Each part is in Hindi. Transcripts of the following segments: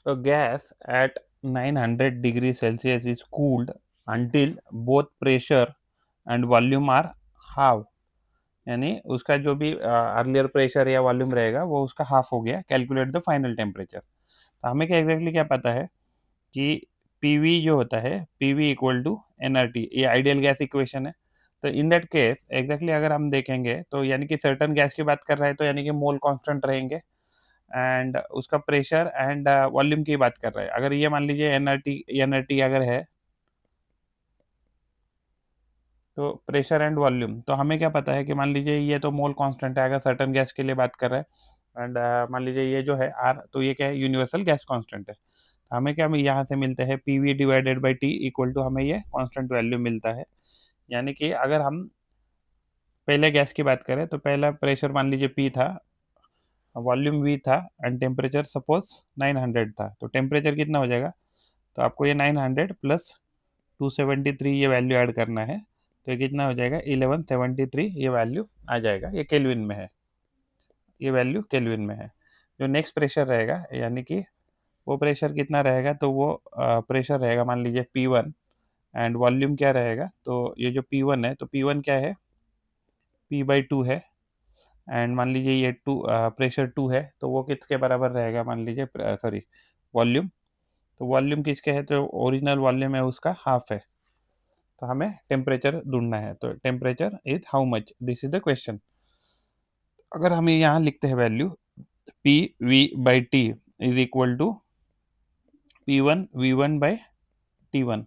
A gas at 900 degree Celsius is cooled until both pressure and volume are half. यानी उसका जो भी अर्लियर प्रेशर या वॉल्यूम रहेगा वो उसका हाफ हो गया. Calculate the final temperature. तो हमें क्या एग्जैक्टली क्या पता है कि पीवी जो होता है पीवी इक्वल टू एनआरटी, ये आइडियल गैस इक्वेशन है. तो इन दैट केस एग्जैक्टली अगर हम देखेंगे तो यानी कि सर्टन गैस की बात कर रहा है तो यानी कि मोल कांस्टेंट रहेंगे एंड उसका प्रेशर एंड वॉल्यूम की बात कर रहा है. अगर ये मान लीजिए एनआरटी एनआरटी अगर है तो प्रेशर एंड वॉल्यूम, तो हमें क्या पता है कि मान लीजिए ये तो मोल कांस्टेंट है अगर सर्टन गैस के लिए बात कर रहा है एंड मान लीजिए ये जो है आर, तो ये क्या है यूनिवर्सल गैस कांस्टेंट है. तो हमें क्या यहाँ से मिलता है P V divided by T equal to हमें ये कांस्टेंट वैल्यू मिलता है. यानी कि अगर हम पहले गैस की बात करें तो पहला प्रेशर मान लीजिए पी था, वॉल्यूम वी था एंड टेम्परेचर सपोज 900 था. तो टेम्परेचर कितना हो जाएगा, तो आपको ये 900 प्लस 273 ये वैल्यू ऐड करना है. तो ये कितना हो जाएगा 1173 ये वैल्यू आ जाएगा. ये केल्विन में है, ये वैल्यू केल्विन में है. जो नेक्स्ट प्रेशर रहेगा यानी कि वो प्रेशर कितना रहेगा, तो वो प्रेशर रहेगा मान लीजिए P1 एंड वॉल्यूम क्या रहेगा, तो ये जो P1 है तो P1 क्या है P/2 है एंड मान लीजिए ये प्रेशर 2 है तो वो किसके बराबर रहेगा मान लीजिए सॉरी वॉल्यूम. तो वॉल्यूम किसके है, तो ओरिजिनल वॉल्यूम है उसका हाफ है. तो हमें टेम्परेचर ढूंढना है. तो temperature is how much, this is the question. अगर हम यहाँ लिखते हैं value P V by T is equal to P1 V1 by T1.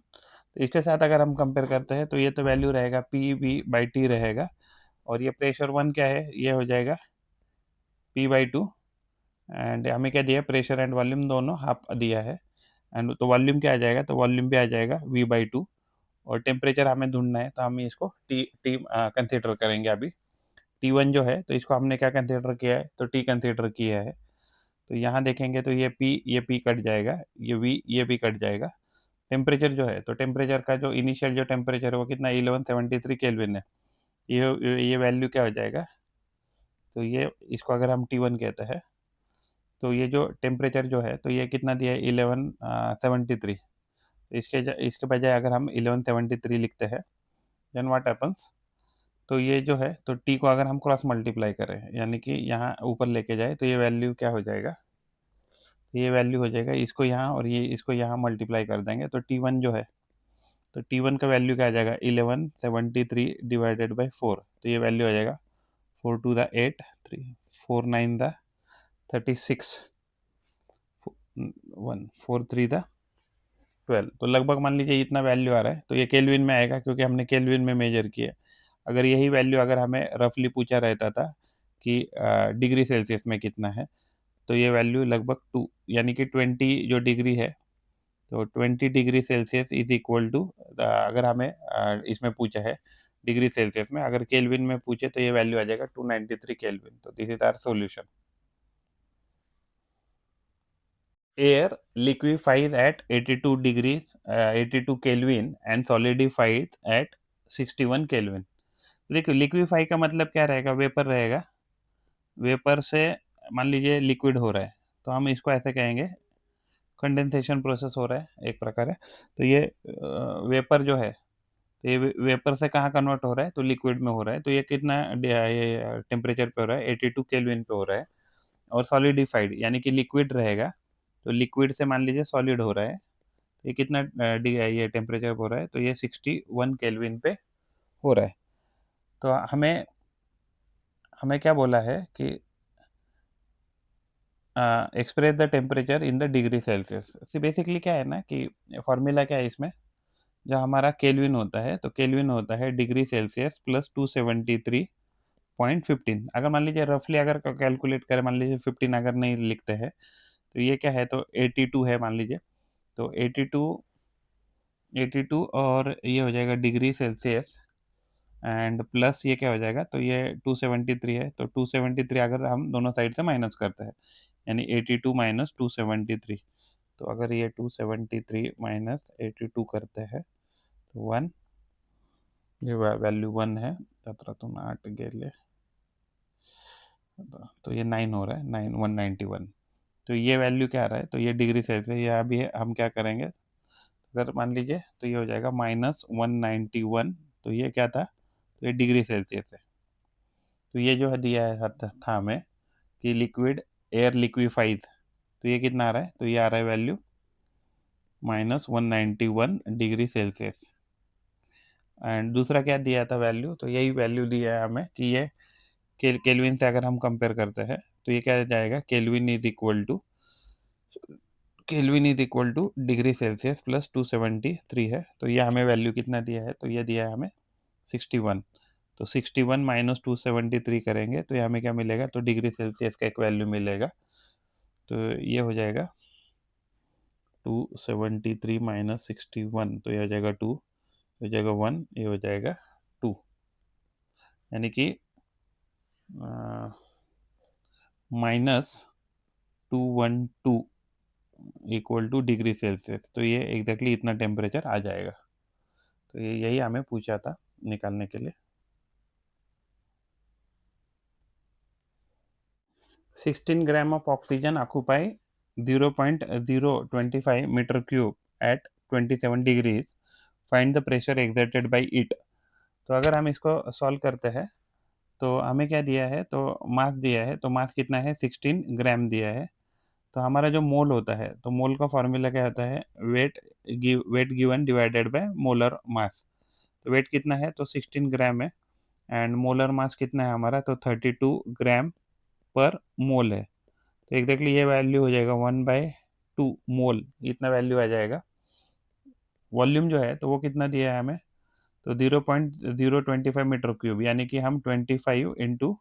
तो इसके साथ अगर हम कंपेयर करते हैं तो ये तो वैल्यू रहेगा पी वी बाई टी रहेगा और ये प्रेशर 1 क्या है, ये हो जाएगा P/2 एंड हमें क्या दिया प्रेशर एंड वॉल्यूम दोनों हाफ दिया है एंड तो वॉल्यूम क्या आ जाएगा, तो वॉल्यूम भी आ जाएगा V/2 और टेम्परेचर हमें ढूंढना है तो हम इसको टी टी कंसिडर करेंगे. अभी T1 जो है तो इसको हमने क्या कंसिडर किया है, तो टी कंसिडर किया है. तो यहाँ देखेंगे तो ये पी कट जाएगा, ये वी ये भी कट जाएगा. टेम्परेचर जो है तो टेम्परेचर का जो इनिशियल जो टेम्परेचर है वो कितना 1173 केल्विन है. ये वैल्यू क्या हो जाएगा, तो ये इसको अगर हम T1 कहते हैं तो ये जो टेम्परेचर जो है तो ये कितना दिया है 1173. इसके बजाय अगर हम 1173 लिखते हैं देन व्हाट हैपन्स, तो ये जो है तो टी को अगर हम क्रॉस मल्टीप्लाई करें यानी कि यहाँ ऊपर लेके जाए तो ये वैल्यू क्या हो जाएगा, तो ये वैल्यू हो जाएगा इसको यहाँ और ये इसको यहाँ मल्टीप्लाई कर देंगे तो T1 जो है तो T1 का वैल्यू क्या आ जाएगा 1173 डिवाइडेड बाई 4. तो ये वैल्यू आ जाएगा 4 टू द 8 3 4 9 द 36 1 4 3 द 12. तो लगभग मान लीजिए इतना वैल्यू आ रहा है. तो ये केल्विन में आएगा क्योंकि हमने केल्विन में मेजर किया. अगर यही वैल्यू अगर हमें रफली पूछा रहता था कि डिग्री सेल्सियस में कितना है, तो ये वैल्यू लगभग 2 यानी कि 20 जो डिग्री है तो 20 degree Celsius is equal to, अगर हमें इसमें पूछा है डिग्री सेल्सियस में, अगर केल्विन में पूछे तो ये वैल्यू आ जाएगा 293 केल्विन. तो this is our solution. Air liquefies at 82 degrees 82 Kelvin and solidifies at 61 Kelvin. देखिए लिक्विफाई का मतलब क्या रहेगा, वेपर रहेगा. वेपर से मान लीजिए लिक्विड हो रहा है तो हम इसको ऐसे कहेंगे कंडेंसेशन प्रोसेस हो रहा है एक प्रकार है. तो ये वेपर जो है तो ये वेपर से कहाँ कन्वर्ट हो रहा है, तो लिक्विड में हो रहा है. तो ये कितना ये टेम्परेचर पे हो रहा है 82 केल्विन पे हो रहा है. और सॉलिडिफाइड यानी कि लिक्विड रहेगा तो लिक्विड से मान लीजिए सॉलिड हो रहा है. तो ये कितना ये टेम्परेचर पे हो रहा है, तो ये 61 केल्विन पे हो रहा है. तो हमें हमें क्या बोला है कि express the temperature in the degree Celsius. See basically क्या है ना कि फॉर्मूला क्या है इसमें, जो हमारा केल्विन होता है तो केल्विन होता है डिग्री सेल्सियस प्लस 273.15. अगर मान लीजिए रफली अगर कैलकुलेट करें मान लीजिए 15 अगर नहीं लिखते हैं तो ये क्या है, तो 82 है मान लीजिए. तो 82 और ये हो जाएगा डिग्री सेल्सियस एंड प्लस ये क्या हो जाएगा, तो ये 273 है. तो 273 अगर हम दोनों साइड से माइनस करते हैं यानी 82 माइनस 273. तो अगर ये 273 माइनस 82 करते हैं तो 1, ये वैल्यू 1 है. 17 8 गेले तो ये 9 हो रहा है, 9 191. तो ये वैल्यू क्या आ रहा है, तो ये डिग्री सेल्सियस, ये अभी हम क्या करेंगे, अगर मान लीजिए तो ये हो जाएगा -191, तो ये क्या था, तो ये डिग्री सेल्सियस है। तो ये जो है दिया है था हमें कि लिक्विड एयर लिक्विफाइज, तो ये कितना आ रहा है, तो ये आ रहा है वैल्यू -191 डिग्री सेल्सियस। एंड दूसरा क्या दिया था वैल्यू, तो यही वैल्यू दिया है हमें कि ये केल्विन से अगर हम कंपेयर करते हैं तो ये क्या जाएगा, kelvin is equal two degree Celsius plus 273 है। तो ये हमें वैल्यू कितना दिया है, तो ये दिया है हमें 61। तो 61 माइनस 273 करेंगे तो ये हमें क्या मिलेगा, तो डिग्री सेल्सियस का एक वैल्यू मिलेगा। तो ये हो जाएगा 273 माइनस 61, तो ये हो जाएगा 2, हो जाएगा 1, ये हो जाएगा 2, यानी कि -212 इक्वल टू डिग्री सेल्सियस। तो ये एग्जैक्टली इतना टेम्परेचर आ जाएगा। तो ये यही हमें पूछा था निकालने के लिए। 16 gram of oxygen occupy 0.025 metre cube at 27 degrees, find the pressure exerted by it. तो अगर हम इसको सॉल्व करते हैं तो हमें क्या दिया है, तो मास दिया है, तो मास कितना है, 16 ग्राम दिया है। तो हमारा जो मोल होता है, तो मोल का फॉर्मूला क्या होता है, wait given divided by molar mass. तो वेट कितना है, तो 16 ग्राम है, एंड मोलर मास कितना है हमारा, तो 32 ग्राम पर मोल है। तो एग्जैक्टली ये वैल्यू हो जाएगा 1/2 मोल, इतना वैल्यू आ जाएगा। वॉल्यूम जो है तो वो कितना दिया है हमें, तो 0.025 मीटर क्यूब, यानी कि हम 25 इंटू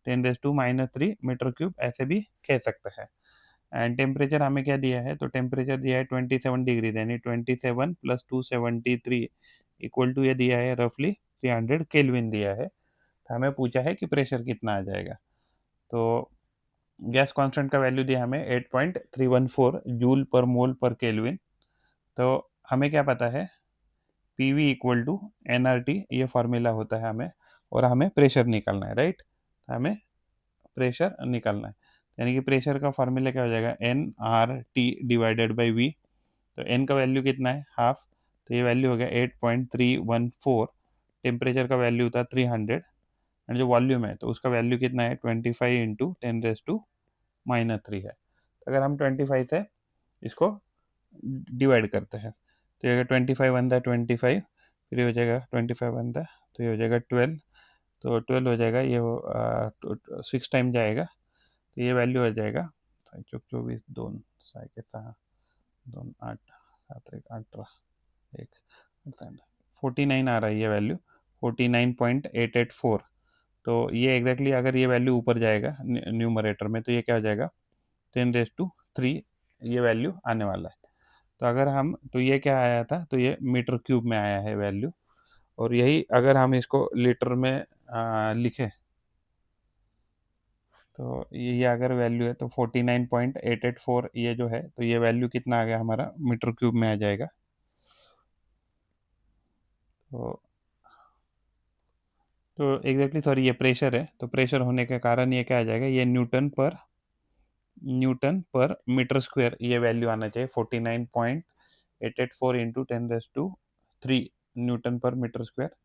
10⁻³ मीटर क्यूब ऐसे भी कह सकते हैं। एंड टेम्परेचर हमें क्या दिया है, तो टेम्परेचर दिया है 27 डिग्री, यानी 27 प्लस 273 इक्वल टू ये दिया है रफली 300 केल्विन दिया है। तो हमें पूछा है कि प्रेशर कितना आ जाएगा। तो गैस कांस्टेंट का वैल्यू दिया हमें 8.314 जूल पर मोल पर केल्विन। तो हमें क्या पता है, P V equal to nRT, ये फॉर्मूला होता है हमें, और हमें प्रेशर निकालना है, राइट। तो हमें प्रेशर निकालना है, यानी कि प्रेशर का फॉर्मूला क्या हो जाएगा, nRT डिवाइडेड बाई वी। तो n का वैल्यू कितना है, हाफ, तो ये वैल्यू हो गया 8.314। टेम्परेचर का वैल्यू था 300, एंड जो वॉल्यूम है तो उसका वैल्यू कितना है, 25 इंटू 10⁻³ है। तो अगर हम 25 से इसको डिवाइड करते हैं तो ये 25 बनता है 25, फिर ये हो जाएगा 25 बनता है, तो ये हो जाएगा 12, तो 12 हो जाएगा, ये 6 टाइम जाएगा, तो ये वैल्यू हो जाएगा 24 2 6 2 8 7 1 18 1 49 आ रहा है ये वैल्यू, 49.884। तो ये एग्जैक्टली अगर ये वैल्यू ऊपर जाएगा न्यूमरेटर में तो ये क्या हो जाएगा, 10⁻³ ये वैल्यू आने वाला है। तो अगर हम, तो ये क्या आया था, तो ये मीटर क्यूब में आया है वैल्यू, और यही अगर हम इसको लीटर में लिखें तो ये अगर वैल्यू है तो 49.884 ये जो है, तो ये वैल्यू कितना आ गया हमारा, मीटर क्यूब में आ जाएगा। तो एग्जैक्टली सॉरी, ये प्रेशर है, तो प्रेशर होने के कारण ये क्या आ जाएगा, ये न्यूटन पर मीटर स्क्वायर ये वैल्यू आना चाहिए, 49.884 into 10⁻³ newton per metre square,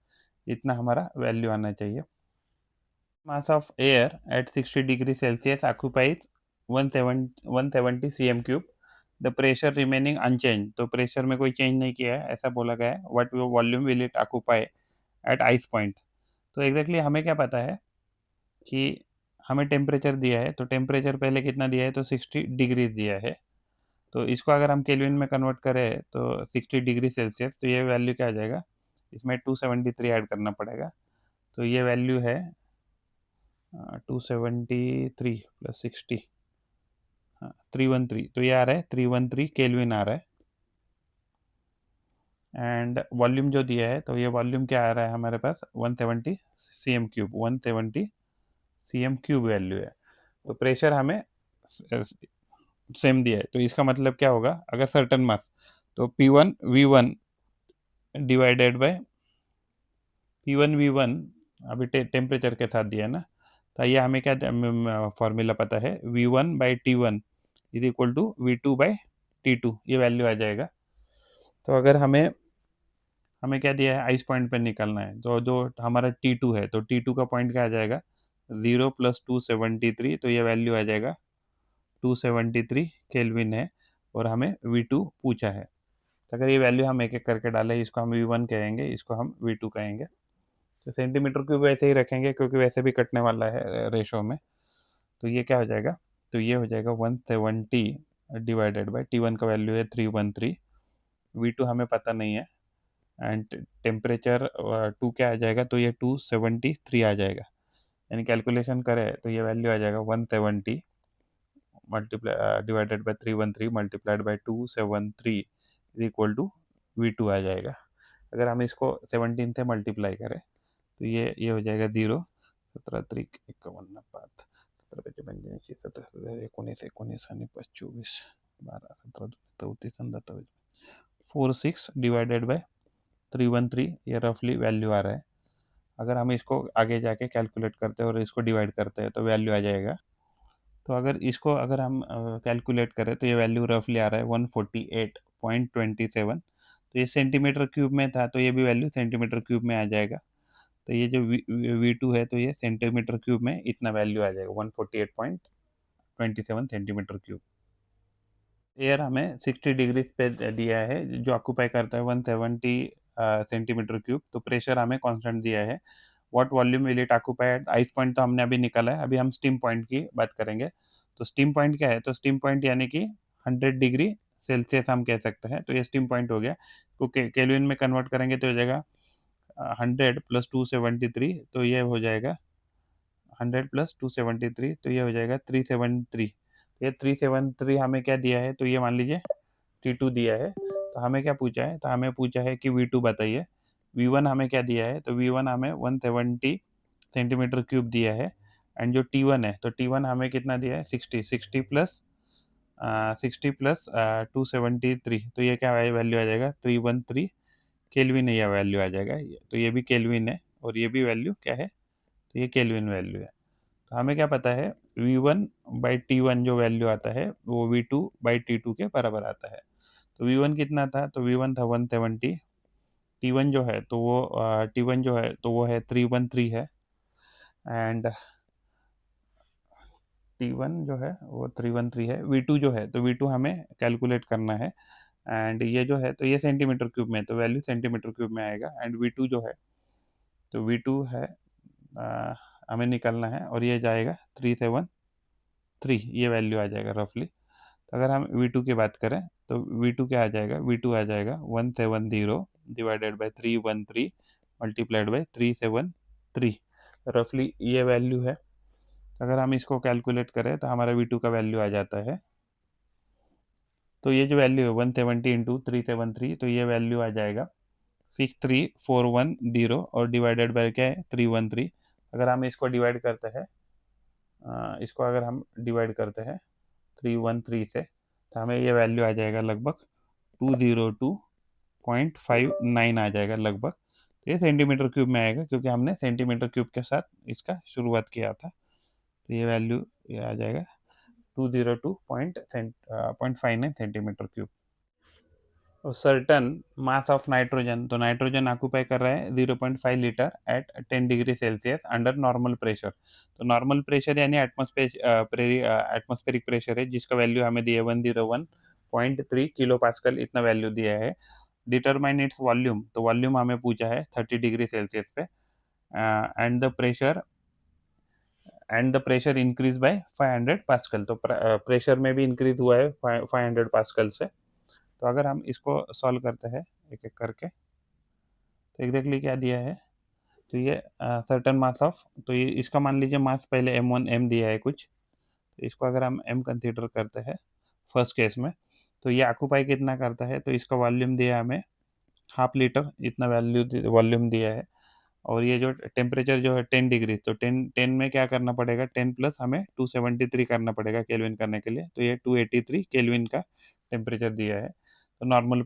इतना हमारा वैल्यू आना चाहिए। Mass of air at 60 degree Celsius occupies 170 cm cube, the pressure remaining unchanged. तो प्रेशर में कोई चेंज नहीं किया है ऐसा बोला गया है। What volume will it occupy at ice point. तो एग्जैक्टली हमें क्या पता है कि हमें टेम्परेचर दिया है, तो टेम्परेचर पहले कितना दिया है, तो 60 डिग्री दिया है। तो इसको अगर हम केल्विन में कन्वर्ट करें तो 60 डिग्री सेल्सियस, तो ये वैल्यू क्या आ जाएगा, इसमें 273 ऐड करना पड़ेगा। तो ये वैल्यू है 273 प्लस 60, हाँ 313, तो ये आ रहा है 313 केल्विन आ रहा है। एंड वॉल्यूम जो दिया है तो ये वॉल्यूम क्या आ रहा है हमारे पास, 170 cm cube, 170 cm cube value है। तो प्रेशर हमें सेम दिया है, तो इसका मतलब क्या होगा, अगर सर्टन मास, तो P1V1 डिवाइडेड बाय P1V1 अभी टेम्परेचर के साथ दिया है ना, तो ये हमें क्या फॉर्मूला पता है, V1/T1 is equal to V2/T2, ये वैल्यू आ जाएगा। तो अगर हमें हमें क्या दिया है, आइस पॉइंट पे निकलना है, तो जो हमारा T2 है, तो T2 का पॉइंट क्या आ जाएगा, 0 + 273, तो ये वैल्यू आ जाएगा 273 केल्विन है, और हमें V2 पूछा है। तो अगर ये वैल्यू हम एक एक करके डालें, इसको हम V1 कहेंगे, इसको हम V2 कहेंगे। तो सेंटीमीटर क्यूब वैसे ही रखेंगे क्योंकि वैसे भी कटने वाला है रेशो में। तो ये क्या हो जाएगा, तो ये हो जाएगा 170 डिवाइडेड बाय T1 का वैल्यू है 313, V2 हमें पता नहीं है, एंड टेम्परेचर 2 क्या आ जाएगा, तो ये 273 आ जाएगा। यानी कैलकुलेशन करें तो ये वैल्यू आ जाएगा 170 multiply divided by 313 multiplied by 273 is equal to V2 आ जाएगा। अगर हम इसको 17 से मल्टीप्लाई करें तो ये हो जाएगा 0, 17 3 51 17 17 19 19 आणि 24 12 17 34 37 46 डिवाइडेड बाय 313, ये रफली वैल्यू आ रहा है। अगर हम इसको आगे जाके कैलकुलेट करते हैं और इसको डिवाइड करते हैं तो वैल्यू आ जाएगा। तो अगर हम कैलकुलेट करें तो ये वैल्यू रफली आ रहा है 148.27। तो ये सेंटीमीटर क्यूब में था, तो ये भी वैल्यू सेंटीमीटर क्यूब में आ जाएगा। तो ये जो V2 है, तो ये सेंटीमीटर क्यूब में इतना वैल्यू आ जाएगा, 148.27 सेंटीमीटर क्यूब। एयर हमें 60 डिग्री पे दिया है, जो ऑक्यूपाई करता है 170 सेंटीमीटर क्यूब। तो प्रेशर हमें कांस्टेंट दिया है। What volume will it occupy at ice point, तो हमने अभी निकाला है। अभी हम स्टीम पॉइंट की बात करेंगे। तो स्टीम पॉइंट क्या है, तो स्टीम पॉइंट यानी कि 100 डिग्री सेल्सियस हम कह सकते हैं। तो ये स्टीम पॉइंट हो गया। तो केल्विन में कन्वर्ट करेंगे तो हो जाएगा 100 + 273, तो ये हो जाएगा 100 + 273, तो ये हो जाएगा 373। ये 373 हमें क्या दिया है, तो ये मान लीजिए T2 दिया है। तो हमें क्या पूछा है, तो हमें पूछा है कि V2 बताइए। V1 हमें क्या दिया है, तो V1 हमें 170 सेंटीमीटर क्यूब दिया है। एंड जो T1 है, तो T1 हमें कितना दिया है, 60 60 प्लस 273, तो ये क्या वैल्यू आ जाएगा, 313 केल्विन है, यह वैल्यू आ जाएगा। तो ये भी केल्विन है और ये भी वैल्यू क्या है, तो ये केल्विन वैल्यू है। तो हमें क्या पता है, V1/T1 जो वैल्यू आता है वो V2/T2 के बराबर आता है। तो V1 कितना था, तो V1 था 170। T1 जो है तो वो T1 जो है तो वो है 313 है। एंड T1 जो है वो 313 है। V2 जो है तो V2 हमें कैलकुलेट करना है। एंड ये जो है तो ये सेंटीमीटर क्यूब में है, तो वैल्यू सेंटीमीटर क्यूब में आएगा। एंड V2 जो है तो V2 है हमें निकालना है, और ये जाएगा 373, ये वैल्यू आ जाएगा रफली। तो अगर हम V2 की बात करें तो V2 क्या आ जाएगा, V2 आ जाएगा 170 डिवाइडेड बाय 313 मल्टीप्लाइड बाय 373, रफली ये वैल्यू है। अगर हम इसको कैलकुलेट करें तो हमारा V2 का वैल्यू आ जाता है, तो ये जो वैल्यू है 170 इंटू 373, तो ये वैल्यू आ जाएगा 63410, और डिवाइडेड बाय क्या है, 313। अगर हम इसको डिवाइड करते हैं इसको अगर हम डिवाइड करते हैं 313 से, तो हमें ये वैल्यू आ जाएगा लगभग 202.59 आ जाएगा लगभग। तो ये सेंटीमीटर क्यूब में आएगा क्योंकि हमने सेंटीमीटर क्यूब के साथ इसका शुरुआत किया था। तो ये वैल्यू ये आ जाएगा 202.59 सेंटीमीटर क्यूब। और सर्टन मास ऑफ नाइट्रोजन, तो नाइट्रोजन ऑक्यूपाई कर रहा है 0.5 litre at 10 degree Celsius under normal pressure. तो नॉर्मल प्रेशर यानी एटमॉस्फेरिक प्रेशर है, जिसका वैल्यू हमें दिया है 101.3 किलो पास्कल, इतना वैल्यू दिया है। डिटरमाइन इट्स वॉल्यूम, तो वॉल्यूम हमें पूछा है 30 डिग्री सेल्सियस पे। And the pressure increase by 500 pascal, तो प्रेशर में भी इंक्रीज हुआ है 500 पास्कल से। तो अगर हम इसको सॉल्व करते हैं एक एक करके, तो एग्जैक्टली क्या दिया है, तो ये सर्टन मास ऑफ, तो ये इसका मान लीजिए मास पहले m1 m दिया है कुछ, तो इसको अगर हम m कंसीडर करते हैं फर्स्ट केस में, तो ये ऑक्यूपाई कितना करता है, तो इसका वॉल्यूम दिया है हमें 1/2 लीटर, इतना वॉल्यूम दिया है। और ये जो टेम्परेचर जो है 10 डिग्री, तो 10 में क्या करना पड़ेगा, 10 प्लस हमें 273 करना पड़ेगा केल्विन करने के लिए, तो ये 283 केल्विन का टेम्परेचर दिया है। तो नॉर्मल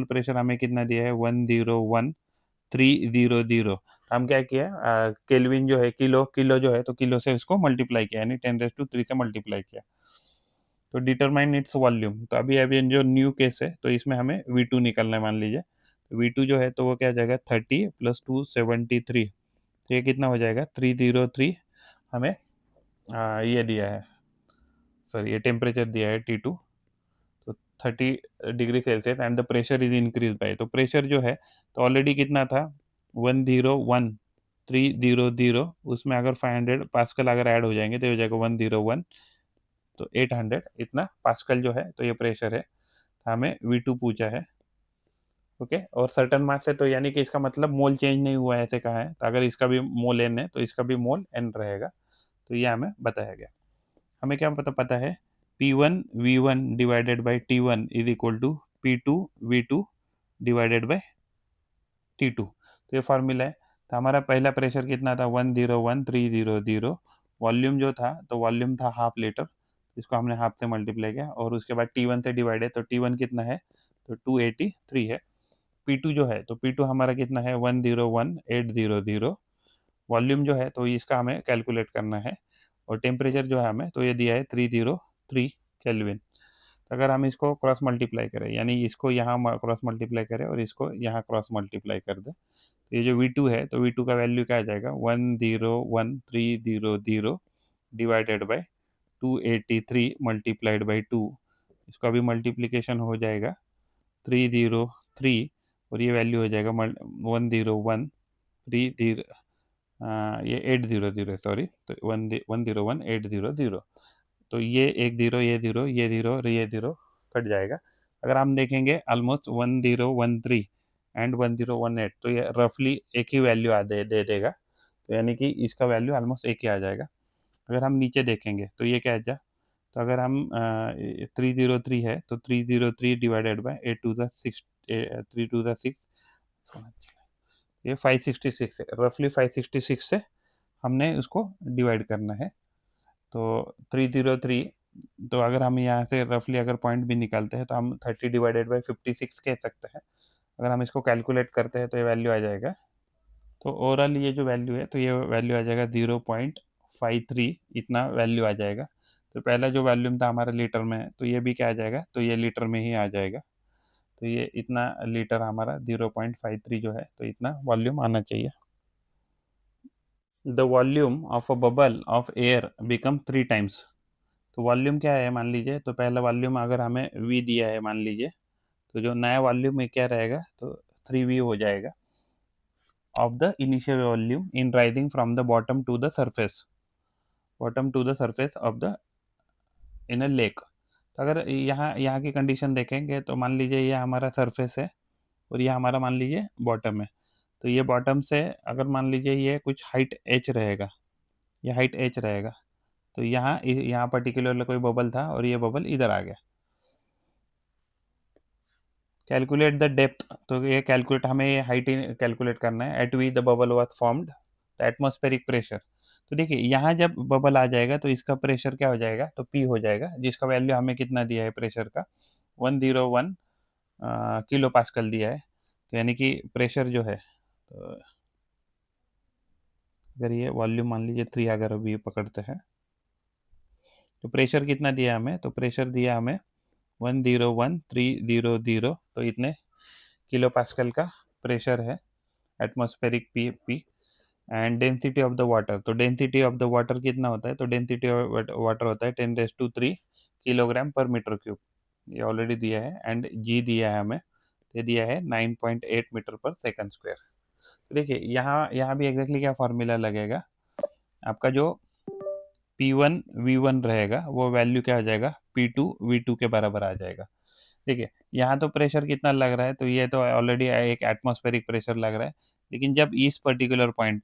प्रेशर हमें कितना दिया है, 101,300। हम क्या किया, केल्विन जो है किलो जो है, तो किलो से उसको मल्टीप्लाई किया, यानी 10⁻³ से मल्टीप्लाई किया। तो डिटरमाइन इट्स वॉल्यूम, तो अभी अभी जो न्यू केस है तो इसमें हमें V2 निकलना है मान लीजिए। V2 जो है तो वो क्या आ जाएगा 30 + 2 73, तो ये कितना हो जाएगा 303 हमें ये दिया है, सॉरी ये टेम्परेचर दिया है T2, तो 30 degree Celsius and the pressure is increase by, तो प्रेशर जो है तो ऑलरेडी कितना था 101,300, उसमें अगर 500 पास्कल अगर ऐड हो जाएंगे तो ये हो जाएगा 101, तो 800 इतना पास्कल जो है तो ये प्रेशर है। हमें V2 पूछा है, ओके, और सर्टन मास है तो यानी कि इसका मतलब मोल चेंज नहीं हुआ है ऐसे कहा है, तो अगर इसका भी मोल n है तो इसका भी मोल n रहेगा, तो ये हमें बताया गया। हमें क्या पता है P1 V1 divided by T1 is equal to P2 V2 divided by T2, तो ये फॉर्मूला है। तो हमारा पहला प्रेशर कितना था 101,300, वॉल्यूम जो था तो वॉल्यूम था हाफ लीटर, इसको हमने हाफ से मल्टीप्लाई किया और उसके बाद T1 से डिवाइड है, तो T1 कितना है तो 283 है। P2 जो है तो P2 हमारा कितना है 101,800, वॉल्यूम जो है तो इसका हमें कैलकुलेट करना है, और टेम्परेचर जो है हमें तो ये दिया है 303 केल्विन। अगर हम इसको क्रॉस मल्टीप्लाई करें, यानी इसको यहाँ क्रॉस मल्टीप्लाई करें और इसको यहाँ क्रॉस मल्टीप्लाई कर दें, तो ये जो V2 है तो V2 का वैल्यू क्या आ जाएगा 101,300 डिवाइडेड बाई 283 मल्टीप्लाइड बाई 2, इसका भी मल्टीप्लिकेशन हो जाएगा 303, और ये वैल्यू हो जाएगा 101,300, ये 800, सॉरी, तो 101,800, तो ये एक जीरो ये जीरो ये जीरो और ये जीरो कट जाएगा। अगर हम देखेंगे ऑलमोस्ट 1013 एंड 1018, तो ये रफली एक ही वैल्यू आ दे देगा, तो यानी कि इसका वैल्यू ऑलमोस्ट एक ही आ जाएगा। अगर हम नीचे देखेंगे तो ये क्या आ जाए, तो अगर हम 303 है तो 303 divided by 8 to the 6, 3 to the 6, ये 566 है, रफली 566 से हमने उसको डिवाइड करना है, तो 303, तो अगर हम यहाँ से रफली अगर पॉइंट भी निकालते हैं तो हम 30 डिवाइडेड बाई 56 कह सकते हैं। अगर हम इसको कैलकुलेट करते हैं तो ये वैल्यू आ जाएगा, तो ओवरऑल ये जो वैल्यू है तो ये वैल्यू आ जाएगा 0.53, इतना वैल्यू आ जाएगा। तो पहला जो वॉल्यूम था हमारा लीटर में है तो ये भी क्या आ जाएगा, तो ये लीटर में ही आ जाएगा, तो ये इतना लीटर हमारा 0.53 जो है तो इतना वॉल्यूम आना चाहिए। The volume of a bubble of air become 3 times, तो वॉल्यूम क्या है मान लीजिए, तो पहला वॉल्यूम अगर हमें V दिया है मान लीजिए, तो जो नया वॉल्यूम में क्या रहेगा तो 3V हो जाएगा of the initial volume in rising from the bottom to the surface, bottom to the surface of the in a lake. तो अगर यहाँ यहाँ की कंडीशन देखेंगे तो मान लीजिए ये हमारा सरफेस है और ये हमारा मान लीजिए बॉटम है, तो ये बॉटम से अगर मान लीजिए ये कुछ हाइट h रहेगा, ये हाइट h रहेगा, तो यहाँ पर्टिकुलर कोई बबल था और ये बबल इधर आ गया। कैलकुलेट द डेप्थ, तो ये कैलकुलेट हमें ये हाइट कैलकुलेट करना है। At we the bubble was formed the atmospheric pressure, तो देखिए यहाँ जब बबल आ जाएगा तो इसका प्रेशर क्या हो जाएगा तो P हो जाएगा, जिसका वैल्यू हमें कितना दिया है प्रेशर का 101 किलो पास्कल दिया है, तो यानी कि प्रेशर जो है, तो अगर ये वॉल्यूम मान लीजिए 3 अगर अभी पकड़ते हैं तो प्रेशर कितना दिया हमें, तो प्रेशर दिया हमें 101,300, तो इतने किलो पास्कल का प्रेशर है atmospheric P. And density of the water, तो डेंसिटी ऑफ द वाटर कितना होता है, तो डेंसिटी ऑफ वाटर होता है 10⁻³ किलोग्राम पर मीटर क्यूब, ये ऑलरेडी दिया है। एंड जी दिया है हमें, ये दिया है 9.8 मीटर पर सेकंड स्क्वायर। तो देखिए यहाँ यहाँ भी एग्जैक्टली क्या फॉर्मूला लगेगा, आपका जो P1 V1 रहेगा वो वैल्यू क्या हो जाएगा P2 V2 के बराबर आ जाएगा। देखिए यहाँ तो प्रेशर कितना लग रहा है, तो ये तो ऑलरेडी एक एटमॉस्फेरिक प्रेशर लग रहा है, लेकिन जब इस पर्टिकुलर पॉइंट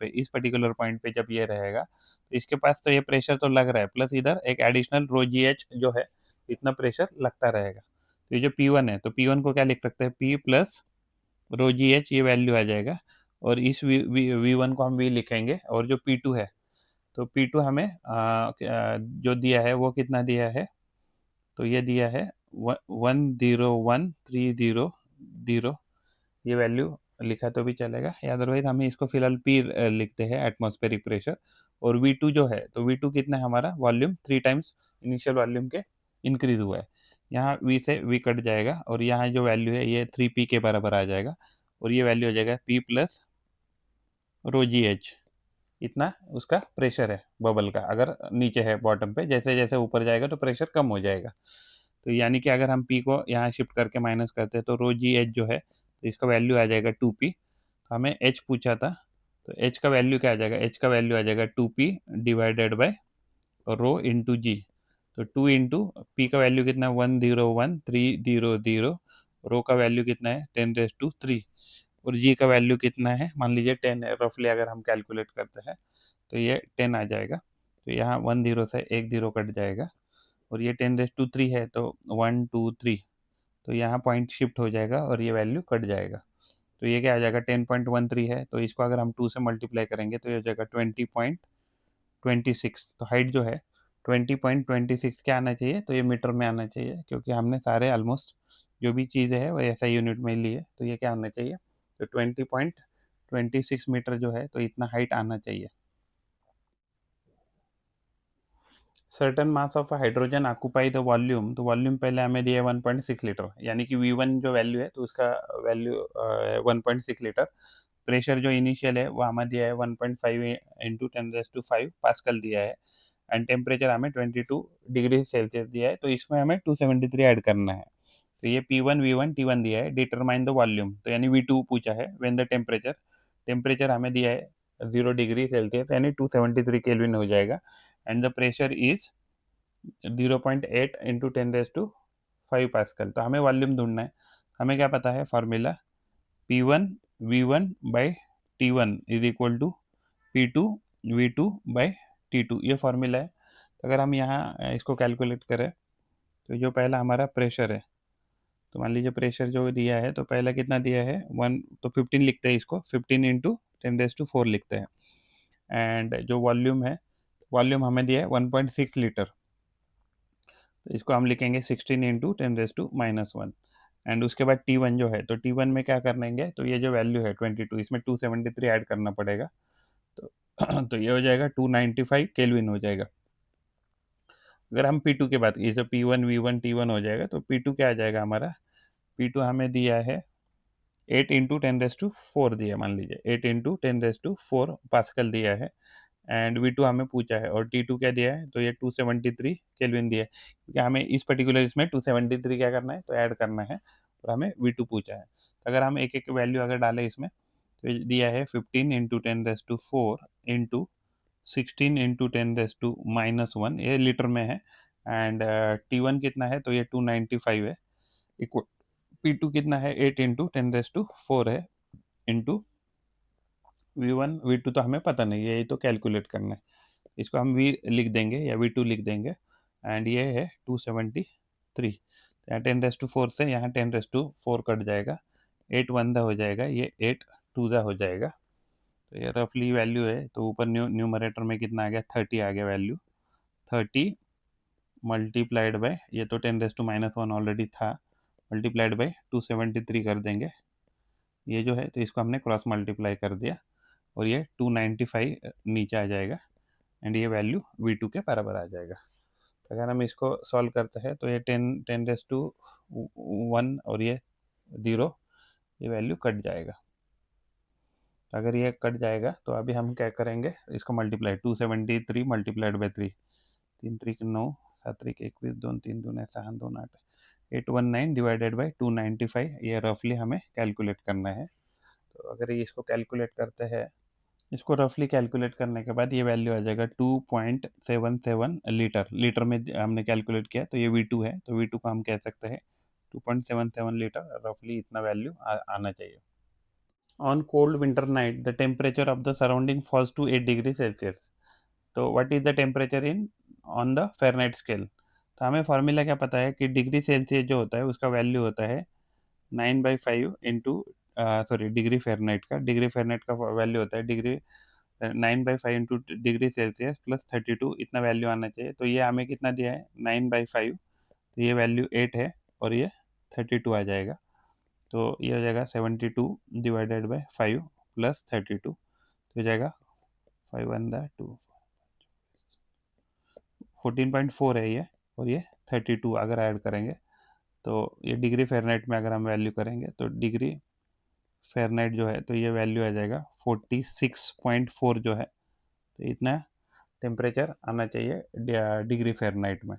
पे जब ये रहेगा तो इसके पास तो ये प्रेशर तो लग रहा है, प्लस इधर एक एडिशनल रो जी एच जो है इतना प्रेशर लगता रहेगा। तो ये जो P1 है तो P1 को क्या लिख सकते हैं P प्लस रो जी एच, ये वैल्यू आ जाएगा, और इस V1 को हम V लिखेंगे, और जो P2 है तो P2 हमें जो दिया है वो कितना दिया है, तो ये दिया है 101,300, ये वैल्यू लिखा तो भी चलेगा, या अदरवाइज हमें इसको फिलहाल P लिखते हैं एटमॉस्फेरिक प्रेशर। और V2 जो है तो V2 कितना है हमारा वॉल्यूम 3 टाइम्स इनिशियल वॉल्यूम के इंक्रीज हुआ है। यहाँ वी से वी कट जाएगा और यहाँ जो वैल्यू है ये 3p के बराबर आ जाएगा और ये वैल्यू हो जाएगा p प्लस रो जी एच। इतना उसका प्रेशर है बबल का, अगर नीचे है बॉटम पे, जैसे जैसे ऊपर जाएगा तो प्रेशर कम हो जाएगा। तो यानी कि अगर हम पी को यहाँ शिफ्ट करके माइनस करते हैं तो रो जी एच जो है तो इसका वैल्यू आ जाएगा 2p। तो हमें एच पूछा था, तो एच का वैल्यू क्या आ जाएगा, एच का वैल्यू आ जाएगा 2p divided by rho into g. तो 2 इंटू पी का वैल्यू कितना है 101,300, रो का वैल्यू कितना है 10⁻³ और जी का वैल्यू कितना है, मान लीजिए 10 है रफली, अगर हम कैलकुलेट करते हैं तो ये 10 आ जाएगा। तो यहाँ 1 0 से एक 0 कट जाएगा और ये 10⁻³ है तो 1 2 3, तो यहाँ पॉइंट शिफ्ट हो जाएगा और ये वैल्यू कट जाएगा। तो ये क्या आ जाएगा 10.13 है, तो इसको अगर हम 2 से मल्टीप्लाई करेंगे तो ये हो जाएगा 20.26। तो हाइट जो है 20.26 क्या आना चाहिए, तो ये मीटर में आना चाहिए क्योंकि हमने सारे ऑलमोस्ट जो भी चीज़ें हैं वो ऐसा यूनिट में ली है। तो ये क्या होना चाहिए, तो 20.26 मीटर जो है तो इतना हाइट आना चाहिए। Certain mass of hydrogen occupy the volume, तो वॉल्यूम पहले हमें दिया है 1.6 लीटर, यानी कि V1 जो वैल्यू है तो उसका वैल्यू 1.6 लीटर। प्रेशर जो इनिशियल है वो हमें दिया है 1.5 इंटू 10⁻5 पास्कल दिया है एंड टेम्परेचर हमें 22 डिग्री सेल्सियस दिया है, तो इसमें हमें 273 ऐड करना है। तो ये P1 V1 T1 दिया है, डिटरमाइन द वॉल्यूम, तो यानी V2 पूछा है व्हेन द टेम्परेचर, टेम्परेचर हमें दिया है 0 डिग्री सेल्सियस यानी 273 केल्विन हो जाएगा and the pressure is 0.8 into 10⁻5 pascal. तो हमें वॉल्यूम ढूंढना है, हमें क्या पता है formula P1 V1 by T1 is equal to P2 V2 by T2, ये फॉर्मूला है। तो अगर हम यहाँ इसको कैलकुलेट करें तो जो पहला हमारा प्रेशर है, तो मान लीजिए प्रेशर जो दिया है तो पहला कितना दिया है 1, तो 15 लिखते हैं इसको, 15 इंटू 10⁻4 लिखते हैं एंड जो वॉल्यूम है, वॉल्यूम हमें दिया है 1.6 लीटर, तो इसको हम लिखेंगे 16 इंटू 10⁻⁻1 एंड उसके बाद T1 जो है तो T1 में क्या करेंगे, तो ये जो वैल्यू है 22 इसमें 273 ऐड करना पड़ेगा। तो तो ये हो जाएगा 295 केल्विन हो जाएगा। अगर हम P2 की बात की, जैसे P1 V1 T1 हो जाएगा तो P2 क्या आ जाएगा हमारा, P2 हमें दिया है 8 इंटू 10⁻4 दिया, मान लीजिए 8 इंटू 10⁻4 पास्कल दिया है एंड V2 हमें पूछा है और T2 क्या दिया है, तो ये 273 केल्विन दिया है क्योंकि हमें इस पर्टिकुलर इसमें 273 क्या करना है, तो ऐड करना है और हमें V2 पूछा है। तो अगर हम एक एक वैल्यू अगर डालें इसमें तो ये दिया है 15 इंटू 10⁻4 इंटू 16 इंटू 10⁻⁻1, ये लीटर में है एंड T1 कितना है, तो ये 295 है, इक्वल P2 कितना है 8 इंटू 10⁻4 है इंटू V1 V2 तो हमें पता नहीं है, यही तो कैलकुलेट करना है। इसको हम V लिख देंगे या V2 लिख देंगे एंड ये है 273। यहाँ 10⁻4 से यहाँ 10⁻4 कट जाएगा, 8 1 हो जाएगा, ये 8 2 हो जाएगा। तो ये रफली वैल्यू है, तो ऊपर न्यूमरेटर में कितना आ गया 30 आ गया वैल्यू, 30 मल्टीप्लाइड बाय ये तो 10⁻1 ऑलरेडी था, मल्टीप्लाइड बाय 273 कर देंगे, ये जो है तो इसको हमने क्रॉस मल्टीप्लाई कर दिया और ये 295 नीचे आ जाएगा एंड ये वैल्यू V2 के बराबर आ जाएगा। तो अगर हम इसको सॉल्व करते हैं तो ये 10⁻1 और ये 0, ये वैल्यू कट जाएगा। तो अगर ये कट जाएगा तो अभी हम क्या करेंगे, इसको multiply 273 multiplied by 3, 3 3 9 7 3 21 2 3 2 6 2 8 819 divided by 295, ये रफली हमें कैलकुलेट करना है। तो अगर ये इसको कैलकुलेट करते हैं, इसको रफली कैलकुलेट करने के बाद ये वैल्यू आ जाएगा 2.77 लीटर, लीटर में हमने कैलकुलेट किया तो ये V2 है, तो V2 को हम कह सकते हैं 2.77 लीटर, रफली इतना वैल्यू आना चाहिए। On cold winter night the temperature of the surrounding falls to 8 degree Celsius, तो what is the temperature in on the Fahrenheit scale. तो हमें फार्मूला क्या पता है कि डिग्री सेल्सियस जो होता है उसका वैल्यू होता है 9/5 इंटू सॉरी डिग्री फ़ारेनहाइट का, डिग्री फ़ारेनहाइट का वैल्यू होता है degree 9/5 into degree Celsius plus 32, इतना वैल्यू आना चाहिए। तो ये हमें कितना दिया है 9/5, तो ये वैल्यू 8 है और ये 32 आ जाएगा। तो ये हो जाएगा 72 डिवाइडेड बाय 5 प्लस 32, तो हो जाएगा 5 1 2 14.4 है ये, और ये 32 अगर ऐड करेंगे तो ये डिग्री फ़ारेनहाइट में अगर हम वैल्यू करेंगे तो डिग्री फ़ारेनहाइट जो है तो ये वैल्यू आ जाएगा 46.4 जो है, तो इतना टेम्परेचर आना चाहिए डिग्री फ़ारेनहाइट में।